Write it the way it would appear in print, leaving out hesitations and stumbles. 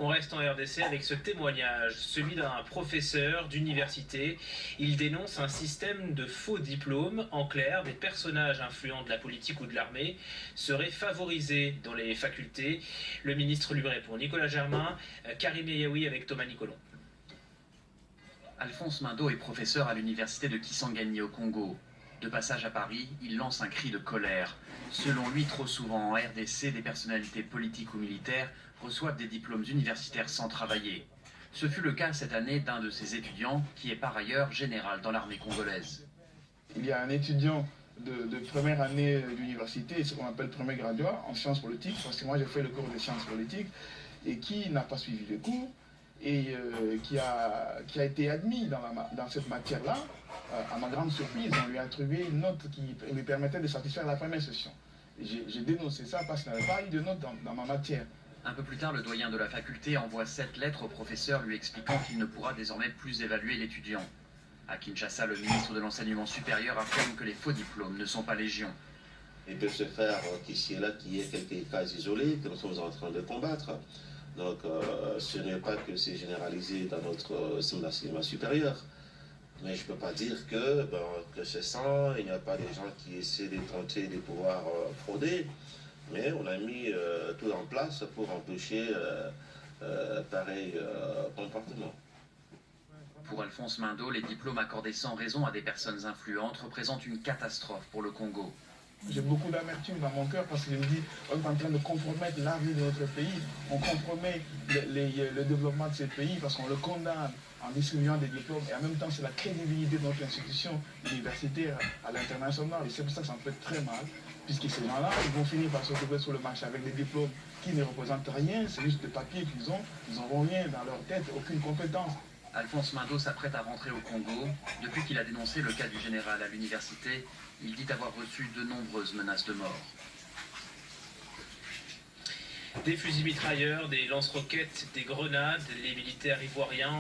On reste en RDC avec ce témoignage, celui d'un professeur d'université. Il dénonce un système de faux diplômes. En clair, des personnages influents de la politique ou de l'armée seraient favorisés dans les facultés. Le ministre lui répond. Nicolas Germain, Karim Yaoui avec Thomas Nicolon. Alphonse Mindo est professeur à l'université de Kisangani au Congo. De passage à Paris, il lance un cri de colère. Selon lui, trop souvent en RDC, des personnalités politiques ou militaires reçoivent des diplômes universitaires sans travailler. Ce fut le cas cette année d'un de ses étudiants, qui est par ailleurs général dans l'armée congolaise. Il y a un étudiant de première année d'université, ce qu'on appelle premier graduat en sciences politiques, parce que moi j'ai fait le cours de sciences politiques, et qui n'a pas suivi les cours, et qui a été admis dans cette matière-là. À ma grande surprise, on lui a attribué une note qui lui permettait de satisfaire la première session. J'ai dénoncé ça parce qu'il n'avait pas eu de note dans ma matière. Un peu plus tard, le doyen de la faculté envoie 7 lettres au professeur lui expliquant qu'il ne pourra désormais plus évaluer l'étudiant. À Kinshasa, le ministre de l'Enseignement supérieur affirme que les faux diplômes ne sont pas légion. Il peut se faire qu'ici et là, qu'il y ait quelques cas isolés que nous sommes en train de combattre. Donc ce n'est pas que c'est généralisé dans notre système d'enseignement supérieur. Mais je ne peux pas dire que c'est ça, il n'y a pas des gens qui essaient de tenter de pouvoir frauder. Mais on a mis tout en place pour empêcher pareil comportement. Pour Alphonse Mindo, les diplômes accordés sans raison à des personnes influentes représentent une catastrophe pour le Congo. J'ai beaucoup d'amertume dans mon cœur parce que je me dis on est en train de compromettre l'avenir de notre pays, on compromet le développement de ce pays parce qu'on le condamne en distribuant des diplômes et en même temps c'est la crédibilité de notre institution universitaire à l'international et c'est pour ça que ça me fait très mal puisque ces gens-là ils vont finir par se retrouver sur le marché avec des diplômes qui ne représentent rien, c'est juste des papiers qu'ils ont, ils n'auront rien dans leur tête, aucune compétence. Alphonse Mindo s'apprête à rentrer au Congo. Depuis qu'il a dénoncé le cas du général à l'université, il dit avoir reçu de nombreuses menaces de mort. Des fusils mitrailleurs, des lance-roquettes, des grenades, les militaires ivoiriens